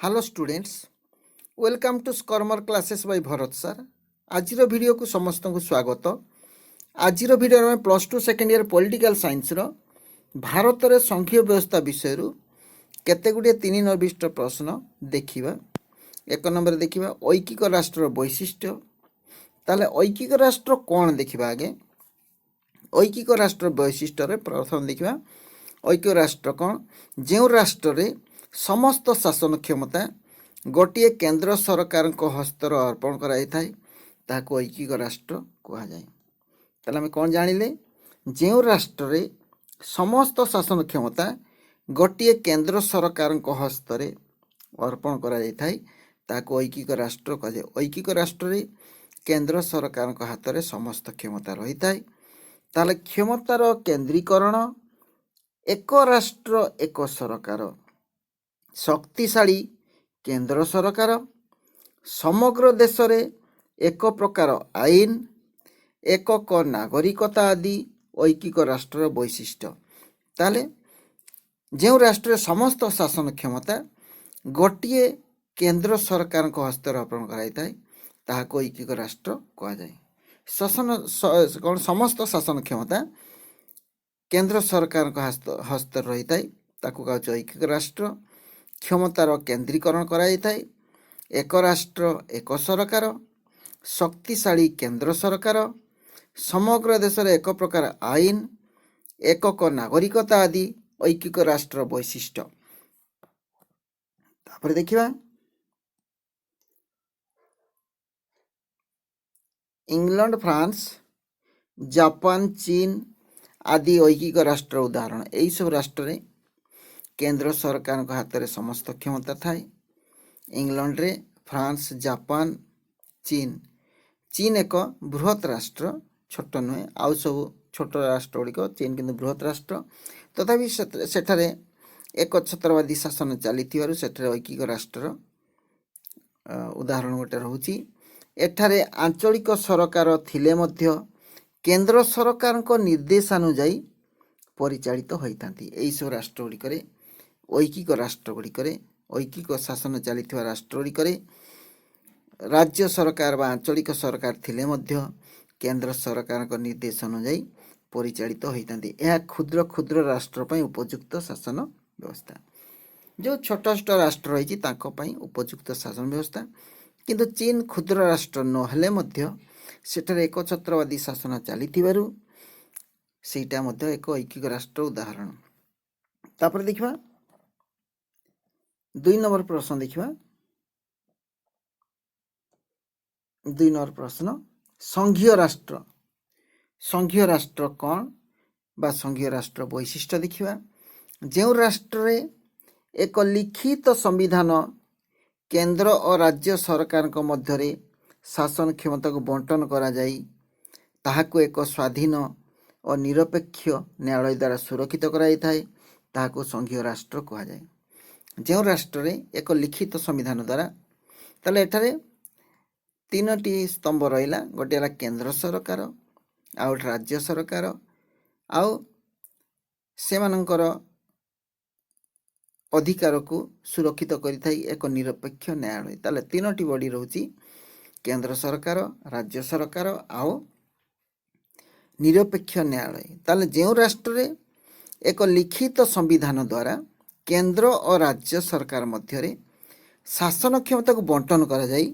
Hello students, welcome to स्कॉर्मर classes by Bharat sir. आज video को समस्त को स्वागत। आज वीडियो में plus two second year political science Bharat रे संघीय व्यवस्था विषय केते गुड़े तीन निर्दिष्ट प्रश्न देखिबा। एक नंबर देखिबा ऐकिक राष्ट्र वैशिष्ट्य। ताले ऐकिक राष्ट्र कौन देखिबा आगे। ऐकिक राष्ट्र वैशिष्ट्य रे प्रथम देखिबा ऐकिक राष्ट्र कौन, जो राष्ट्र रे समस्त शासन क्षमता गोटे केंद्र सरकार हस्तर अर्पण कराई ताको ऐकिक राष्ट्र कहा जाए। ताले हमें कौन जानिले, जो राष्ट्र रे समस्त शासन क्षमता गोटे केंद्र सरकार हस्तर अर्पण कराई ताको ऐकिक राष्ट्र कहा जाए। ऐकिक राष्ट्र रे केंद्र सरकार हाथ में समस्त क्षमता रही थाए। ताले क्षमतार केंद्रीकरण, एक राष्ट्र एक सरकार, शक्तिशाली केंद्र सरकार, समग्र देश रे एक प्रकार आईन, एकक नागरिकता आदि ऐकिक राष्ट्र वैशिष्ट्य। ताले जो राष्ट्र समस्त शासन क्षमता गोटे केंद्र सरकार को हस्तर अर्पण कराई ताहाको ऐकिक राष्ट्र कहा जाए। शासन समस्त शासन क्षमता केंद्र सरकार को हस्तर रही ताको कहा ऐकिक राष्ट्र। क्षमतार केंद्रीकरण कराई थाए, एक राष्ट्र एक सरकार, शक्तिशाली केंद्र सरकार, समग्र देश रे एक प्रकार आईन, एकक नागरिकता आदि ऐकिक राष्ट्र वैशिष्ट्य। तापर देखिबा इंग्लैंड, फ्रांस, जापान, चीन आदि ऐकिक राष्ट्र उदाहरण। यही सब राष्ट्र रे केंद्र सरकार हाथ में समस्त क्षमता थाए। इंग्लैंड रे फ्रांस, जापान, चीन। चीन एक बृहत राष्ट्र, छोट नुहे, आउ सब छोट राष्ट्र गुड़िक, चीन किंतु बृहत राष्ट्र। तथापि सेठारे एक छत्रवादी शासन चली ऐकिक राष्ट्र उदाहरण गोटे रोची। एठारे आंचलिक सरकार थिले मध्य केंद्र सरकार निर्देशानुजाई परिचालित होइथांती। एई सब राष्ट्र गुड़िक ऐकिक राष्ट्र गुड़िक ऐकिक शासन चली राष्ट्र गुड़िक राज्य सरकार व आंचलिक सरकार थिले मध्य केंद्र सरकार निर्देश अनुजाई परिचालित होइथांती। यह क्षुद्र क्षुद्र राष्ट्र पई उपयुक्त शासन व्यवस्था। जो छोट छोट राष्ट्र रही उपयुक्त शासन व्यवस्था। किंतु चीन क्षुद्र राष्ट्र नहेले मध्य सेठारे एक छत्रवादी शासन चली सेटा मध्य एक ऐकिक राष्ट्र उदाहरण। तापर देखिबा 2 नंबर प्रश्न देखिबा। 2 नंबर प्रश्न संघीय राष्ट्र। संघीय राष्ट्र कौन बा संघीय राष्ट्र वैशिष्ट्य देखिबा। जो राष्ट्र रे एक लिखित संविधान केंद्र और राज्य सरकार को मध्य रे शासन क्षमता को बंटन करा जाई ताहाको एक स्वाधीन और निरपेक्ष न्यायालय द्वारा सुरक्षित कराई थाए ताहाको संघीय राष्ट्र कहा जाए। जो राष्ट्र रे एक लिखित संविधान द्वारा, ताले एठारे तीनोटी स्तंभ रहिला, गोटे हला केंद्र सरकार, आउ राज्य सरकार, आउ सेमानंकर अधिकार को सुरक्षित करिथाई एक निरपेक्ष न्यायालय। ताले तीनोटी बॉडी रहउची केंद्र सरकार, राज्य सरकार आउ निरपेक्ष न्यायालय। ताले जो राष्ट्र रे एक लिखित संविधान द्वारा केंद्र और राज्य सरकार मध्य रे शासन क्षमता को बंटन करा जाई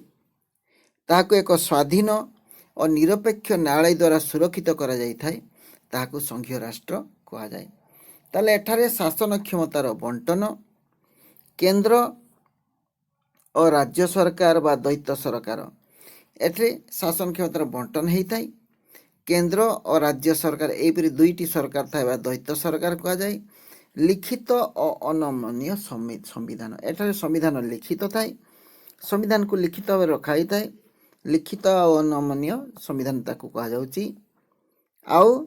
ताहाको एक स्वाधीन और निरपेक्ष न्यायालय द्वारा सुरक्षित करा जाई थाए ताहाको संघीय राष्ट्र कहा जाए। ताले एठारे शासन क्षमतार बंटन केंद्र और राज्य सरकार बा द्वैत सरकार, एठे शासन क्षमतार बंटन होता है। केंद्र और राज्य सरकार एपरी दुईटी सरकार था द्वैत सरकार कहा जाए। लिखित और अनमनीय संविधान, एठारे संविधान लिखित थाए, संविधान को लिखित भाव रखाई थाए। लिखित और अनमनीय संविधान ताकू कहा जाउची। आउ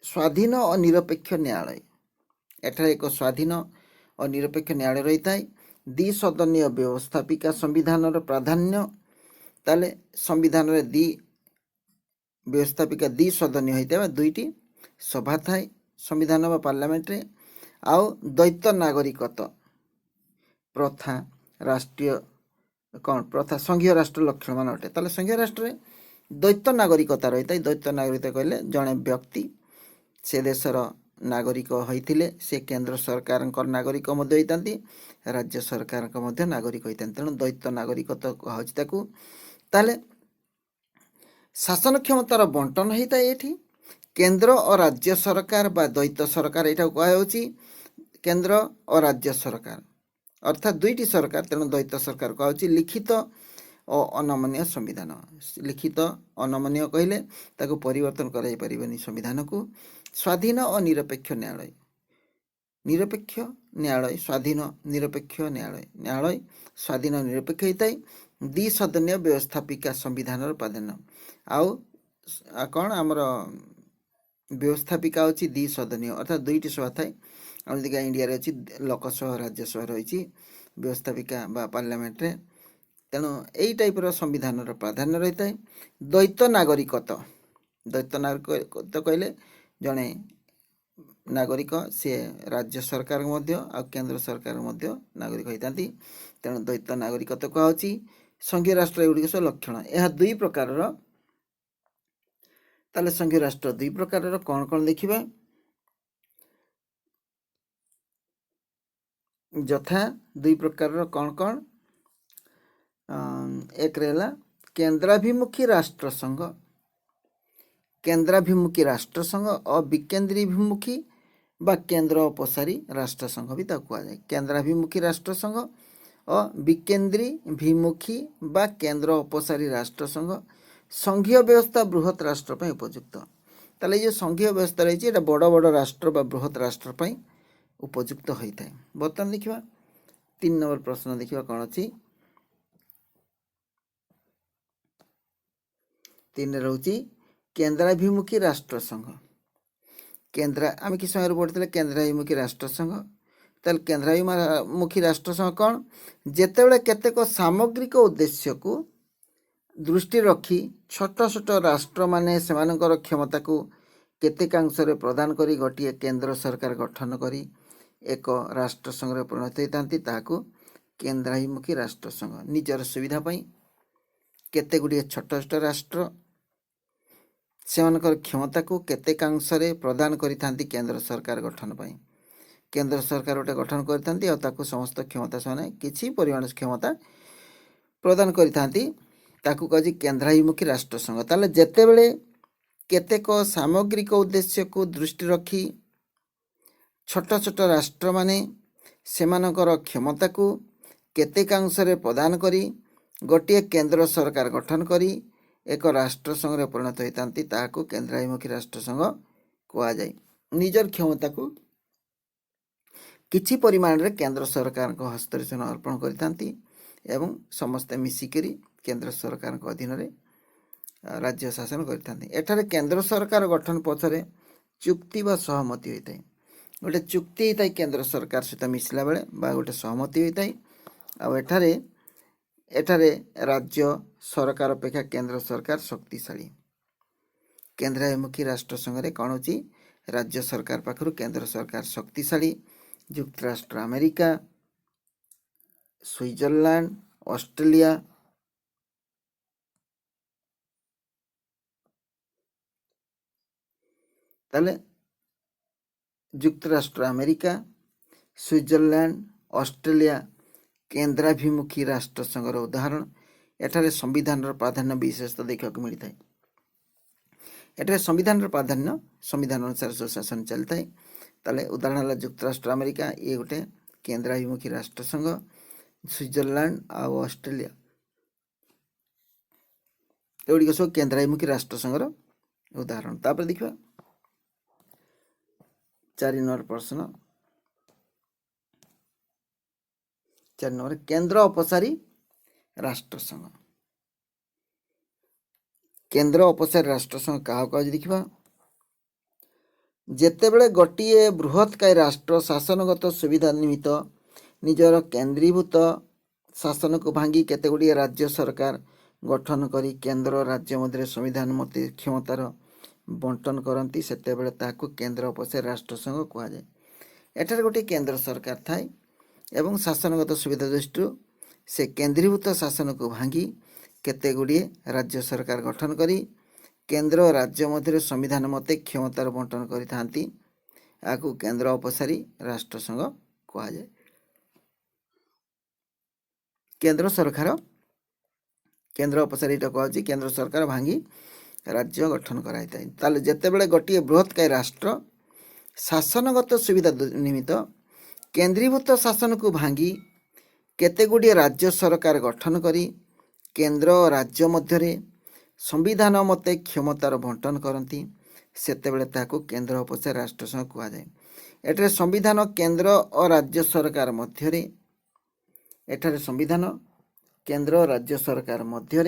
स्वाधीन और निरपेक्ष न्यायालय, एठारे एक स्वाधीन और निरपेक्ष न्यायालय रही थाए। द्विसदनीय व्यवस्थापिका संविधान प्राधान्य, ताले संविधान रे व्यवस्थापिका द्विसदनीय होता दुईटी सभा थाए संविधान व पार्लियामेंट रे। आउ द्वैत नागरिकता प्रथा राष्ट्रीय कौन प्रथा संघीय राष्ट्र लक्षण मान अटे ताले संघीय राष्ट्र द्वैत नागरिकता रही है। द्वैत नागरिकता कहले जड़े व्यक्ति से देशर नागरिक होइथिले से केंद्र सरकार नागरिक होता राज्य सरकार नागरिक होता तेणु द्वैत नागरिकता कहूँ ताले शासन क्षमतार बंटन होता है। ये केंद्र और राज्य सरकार बा द्वैत सरकार यहाँ कहुच्छी केंद्र और राज्य सरकार अर्थात दुईटी सरकार तेणु द्वैत सरकार कहुच्छी लिखित और अनमनीय संविधान। लिखित अनमनीय कहले ताको परिवर्तन कराई परिबनी संविधान को। स्वाधीन और निरपेक्ष न्यायालय निरपेक्ष न्यायालय स्वाधीन निरपेक्ष न्यायालय न्यायालय स्वाधीन निरपेक्ष होता है। द्विसदनीय व्यवस्थापिका संविधान प्राधान्य आउ कौन आमर व्यवस्थापिका अच्छी द्विसदनीय अर्थात दुईटी सभा थाए आमका इंडिया अच्छी लोकसभा राज्यसभा रही व्यवस्थापिका बा पार्लियामेंट रे तेणु यही टाइप संविधान प्राधान्य रही है। द्वैत नागरिकता कहले जड़े नागरिक सी राज्य सरकार आ केंद्र सरकार नागरिक होता तेणु द्वैत नागरिकता कहुच्छी संघीय राष्ट्र एगुड़िक सब लक्षण यह दुई प्रकार ताले संघीय राष्ट्र दुई प्रकार कौन कौन देखिबा यथा दुई प्रकार कौन कौन एक रहा केंद्राभिमुखी राष्ट्र संघ केंद्राभिमुखी राष्ट्र संघ और विकेंद्रीभिमुखी बा केंद्र अपसारी राष्ट्र संघ भी कहुए। केंद्राभिमुखी राष्ट्र संघ और विकेंद्रीभिमुखी बा केंद्र अपसारी राष्ट्र संघ संघीय व्यवस्था बृहत राष्ट्र पर उपयुक्त ताले जो संघीय व्यवस्था रही है बड़ बड़ राष्ट्र बा बृहत राष्ट्र पर उपयुक्त होता है। बर्तमान देखा 3 नंबर प्रश्न देखा कौन अच्छी 3 रोचे केंद्राभिमुखी राष्ट्र संघ केंद्र आम कि समय पढ़ते केंद्राभिमुखी राष्ट्र संघ ताल केंद्राभिमुखी राष्ट्र संघ कौन जेतेबेले केतेक सामग्रिक उद्देश्य को दृष्टि रखी छोट छोट राष्ट्र माने सेमानकर क्षमता को केतेकांश प्रदान करी गोटे केंद्र सरकार गठन करी एक राष्ट्र संघ परिणत होती ताकू केंद्राभिमुखी राष्ट्र संघ निजर सुविधा पाई केते गुड़िए छोट छोट राष्ट्र सेमानकर क्षमता को केतेकांश प्रदान करिथांती केंद्र सरकार गठन पाई केंद्र सरकार गोटे गठन करिथांती और ताकू समस्त क्षमता से किसी परिमाण क्षमता प्रदान करिथांती ताकू कही केंद्राभिमुखी राष्ट्र संघ ताले जेतेबेले केतेक सामग्रिक उद्देश्य को दृष्टि रखी छोट छोट राष्ट्र माने सेमानकर क्षमता को केतेकांश प्रदान करी गोटे केंद्र सरकार गठन करी एक राष्ट्र संघ परिणत होती ताकू केंद्राभिमुखी राष्ट्र संघ कहुए। निजर क्षमता को किछि परिमाण रे केंद्र सरकार को हस्तर से अर्पण करथांती एवं समस्ते मिसिकरी केंद्र सरकार को अधीन रे राज्य शासन करथांती। एठारे केंद्र सरकार गठन पछरे चुक्ति बा सहमति होता है गोटे चुक्ति होता है केंद्र सरकार सहित मिसला बेले बा गोटे सहमति होता है आ एठारे राज्य सरकार अपेक्षा केंद्र सरकार शक्तिशाली केंद्राभिमुखी राष्ट्र संघ रे कौन होची राज्य सरकार पाखरु केंद्र सरकार शक्तिशाली युक्तराष्ट्र अमेरिका स्विट्जरलैंड ऑस्ट्रेलिया ताले युक्तराष्ट्र अमेरिका स्विट्जरलैंड ऑस्ट्रेलिया केंद्राभिमुखी राष्ट्र संघर उदाहरण एठारे संविधान प्राधान्य विशेषता देखा मिलता है। एठारे संविधान प्राधान्य संविधान अनुसार सुशासन चलता है ताले उदाहरण है युक्तराष्ट्र अमेरिका ये गोटे केंद्राभिमुखी राष्ट्र संघ स्विट्जरलैंड आ ऑस्ट्रेलिया एगुड़िक सब केंद्राभिमुखी राष्ट्र संघर उदाहरण। तापर देखा 4 नंबर प्रश्न 4 नंबर केंद्र अपसारी राष्ट्र संघ केंद्र अपसारी राष्ट्र संघ क्या कह देखा जेतेबेले गोटे बृहत्काय राष्ट्र शासनगत सुविधा निमित्त निजर केंद्रीभूत शासन को भांगी केते गुड़िए राज्य सरकार गठन करी केंद्र राज्य मध्य संविधान मत क्षमतार बंटन करती सेतेबेले ताकू केंद्र अपसारी राष्ट्र संघ कहुए। एठार गोटे केंद्र सरकार थाए एवं शासनगत सुविधा दृष्टि से केन्द्रीभूत शासन को भांगी केते गुड़िए राज्य सरकार गठन करी केन्द्र और राज्य मध्य संविधान मते क्षमतार बंटन करिथांती आकु केन्द्र अपसारी राष्ट्रसंघ कहा जाए। केन्द्र सरकार केन्द्र अपसारी कह केन्द्र सरकार भांगी राज्य गठन कराई ताले जेतेबेले गोटे बृहत्काय राष्ट्र शासनगत सुविधा निमित्त केन्द्रीभूत शासन को भांगी केतेगुड़िए राज्य सरकार गठन करी केन्द्र और राज्य मध्य संविधान मते क्षमतार बंटन करती सेतेबेले ताकू केन्द्र अपसारी राष्ट्रसंघ कहा जाए। एठारे संविधान केन्द्र और राज्य सरकार मध्य एठारे संविधान केन्द्र और राज्य सरकार मध्य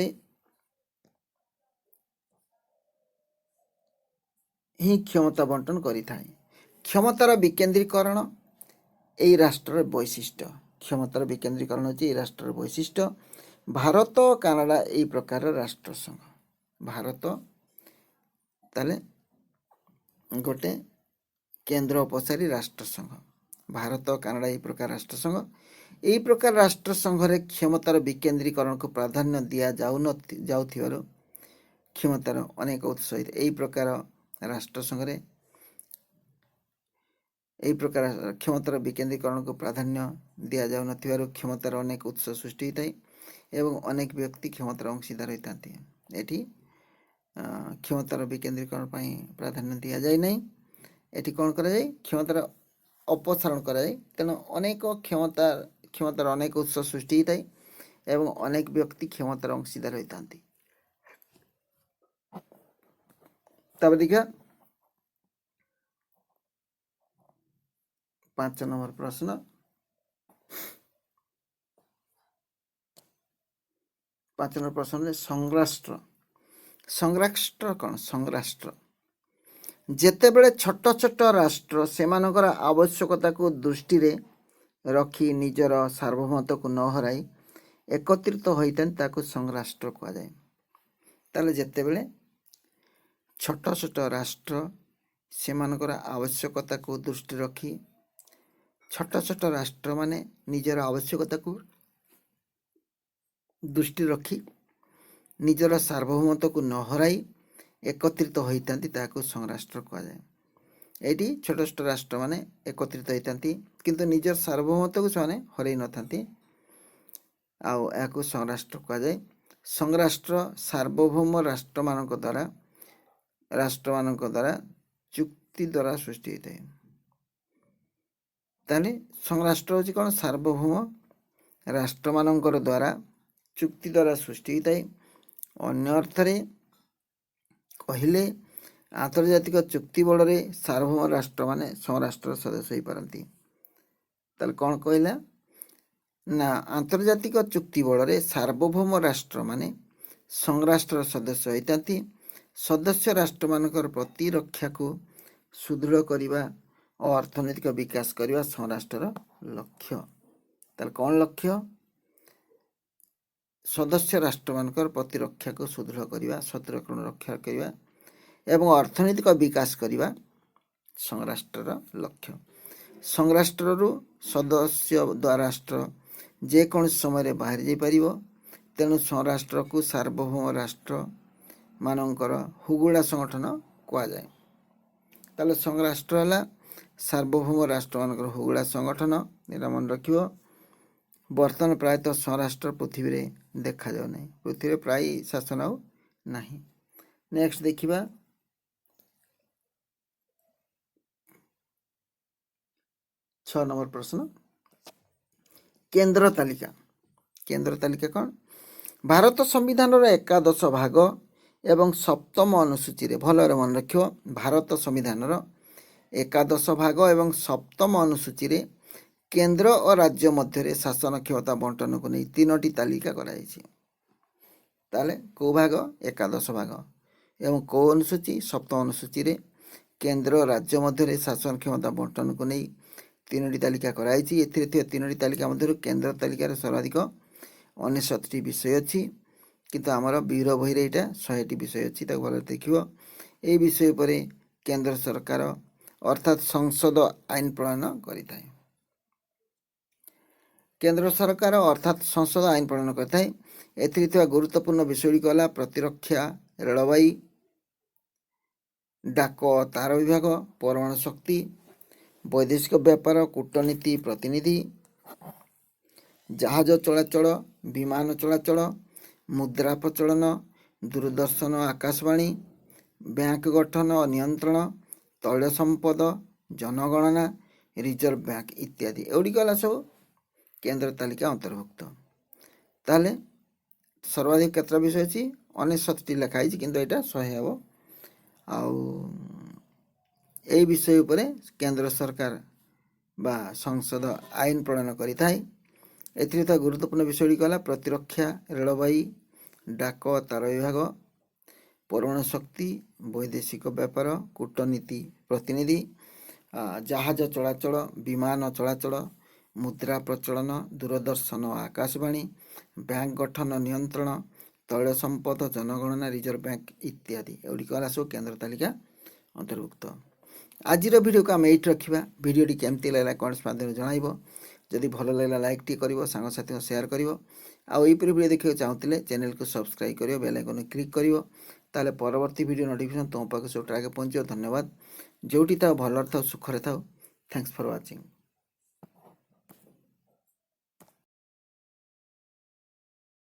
ही क्षमता बंटन करिथाए। क्षमतार विकेन्द्रीकरण यही राष्ट्र वैशिष्ट्य क्षमतार विकेन्द्रीकरण होची राष्ट्र वैशिष्ट्य। भारत कानाडा यही प्रकार राष्ट्रसंघ भारत ताले गोटे केन्द्र अपसारी राष्ट्रसंघ भारत कानाडा यही प्रकार राष्ट्रसंघ यही प्रकार राष्ट्रसंघ रे क्षमतार विकेन्द्रीकरण को प्राधान्य दिया जाउथिबारु क्षमतार अनेक उत्स यही प्रकार राष्ट्रसंघ रे यही प्रकार क्षमतार विकेन्द्रीकरण को प्राधान्य दिया जाउ नथिबारु क्षमतार अनेक उत्स सृष्टि होता है एवं अनेक व्यक्ति क्षमतार अंशीदार होता एठी क्षमतार विकेन्द्रीकरण पाई प्राधान्य दिया जाए नहीं एठी कौन करा जाए क्षमतार अपसारण करा जाए तेणु अनेक क्षमतार अनेक उत्स सृष्टि होता है एवं अनेक व्यक्ति क्षमतार अंशीदार होता तब देखा 5 नंबर प्रश्न 5 नंबर प्रश्न संराष्ट्र संराष्ट्र कौन संराष्ट्र जेतेबेले छोट छोट राष्ट्र सेमानकर आवश्यकता को दृष्टि रे रखी निजर सार्वभौमत्व को न हराई एकत्रित होइतन ताको संराष्ट्र कहा जाए। ताले जेतेबेले छोट छोट राष्ट्र सेमानकर आवश्यकता को दृष्टि रखी छोट छोट राष्ट्र माने निजर आवश्यकता को दृष्टि रखी निजर सार्वभौमत्व को न हराई एकत्रित होता संराष्ट्र कहा जाए। एटी छोट छोट राष्ट्र माने एकत्रित होता किंतु निजर सार्वभौमत्व को से हरई न था संराष्ट्र कहा जाए। संराष्ट्र सार्वभौम राष्ट्र मान द्वारा चुक्ति द्वारा सृष्टि होता है। ताले संराष्ट्र होची कौन सार्वभौम राष्ट्र मान द्वारा चुक्ति द्वारा सृष्टि होता है। अन्य अर्थरे कहले आंतर्जातिक चुक्ति बल सार्वभौम राष्ट्र माने संराष्ट्र सदस्य हो पारती। ताले कौन कहला ना आंतर्जातिक चुक्ति बल सार्वभौम राष्ट्र माने संराष्ट्र सदस्य होता सदस्य राष्ट्र मानकर प्रतिरक्षा को सुदृढ़ करने और अर्थनैतिक विकास करने संराष्ट्र लक्ष्य। ताले कौन लक्ष्य सदस्य राष्ट्र मानकर प्रतिरक्षा को सुदृढ़ करने शत्रुक्रमण रक्षा करने एवं अर्थनैतिक विकास करने संराष्ट्र लक्ष्य। संराष्ट्र सदस्य राष्ट्र जेको समय बाहर जापर तेणु संराष्ट्र को सार्वभौम राष्ट्र मानकर हुगुड़ा संगठन कह जाए। ताले संराष्ट्र है सार्वभौम राष्ट्र मानकर हुगुड़ा संगठन निरा मन रख। बर्तमान प्रायतः संराष्ट्र पृथ्वी रे देखा जाऊ नहीं पृथ्वी प्राय शासन आउ नहीं। नेक्स्ट देखिबा 6 नंबर प्रश्न केंद्र तालिका कौन भारत संविधान एकादश भाग एवं सप्तम अनुसूची रे भलरे मन रख। भारत संविधान एकादश भाग एवं सप्तम अनुसूची रे केंद्र और राज्य मध्य शासन क्षमता बंटन को नहीं 3टी तालिका कराई। ताले को भाग एकादश भाग एवं को अनुसूची सप्तम अनुसूची रे केंद्र और राज्य मध्य शासन क्षमता बंटन को नहीं 3टी तालिका कराई। 3टी तालिका मध्य केंद्र तालिकार सर्वाधिक 69टी विषय अच्छी किंतु आमर बीर बही रे 100टी विषय अच्छी भल देखियो। ये विषय पर केंद्र सरकार अर्थात संसद आईन प्रणयन करिथाए। केंद्र सरकार अर्थात संसद आईन प्रणयन करिଥାଏ। एथिरे थिबा गुरुत्वपूर्ण विषयଗୁଡ଼ିକ ହେଲା प्रतिरक्षा, रेलवाई, डाक तार विभाग, परमाणु शक्ति, वैदेशिक व्यापार, कूटनीति प्रतिनिधि, जहाज चलाचल, विमान चलाचल, मुद्रा प्रचलन, दूरदर्शन आकाशवाणी, बैंक गठन और नियंत्रण, तैल संपद, जनगणना, रिजर्व बैंक इत्यादि एगुड़ी गला सब केंद्र तालिका अंतर्भुक्त। ताहले सर्वाधिक केतटा विषय अच्छी 69 लिखाई किंतु यहाँ 100 हे आउ यही विषय उपरे केंद्र सरकार बा संसद आईन प्रणयन करिथाय। एथिरे था गुरुत्वपूर्ण विषय गला प्रतिरक्षा, रेलवाई, डाक तार विभाग, परमाणु शक्ति, वैदेशिक व्यापार, कूटनीति प्रतिनिधि, जहाज चलाचल, विमान चलाचल, मुद्रा प्रचलन, दूरदर्शन आकाशवाणी, बैंक गठन नियंत्रण, तैल संपद, जनगणना, रिजर्व बैंक इत्यादि एगुड़िक गला सब केंद्र तालिका अंतर्भुक्त। आज वीडियो को आम ये रखा। वीडियोटी केमती लगा कमेंट्स माध्यम जनइब। जदि भल लगा लाइक टी कर सांगसाथी शेयर कर आईपरी वीडियो देखा चाहूले चैनल को सब्सक्राइब कर बेल आइकन क्लिक कर ताले परवर्ती वीडियो नोटिफिकेशन तुम पाक सब आगे पहुँच। धन्यवाद। जोटी था भल था सुखरे था। Thanks for watching.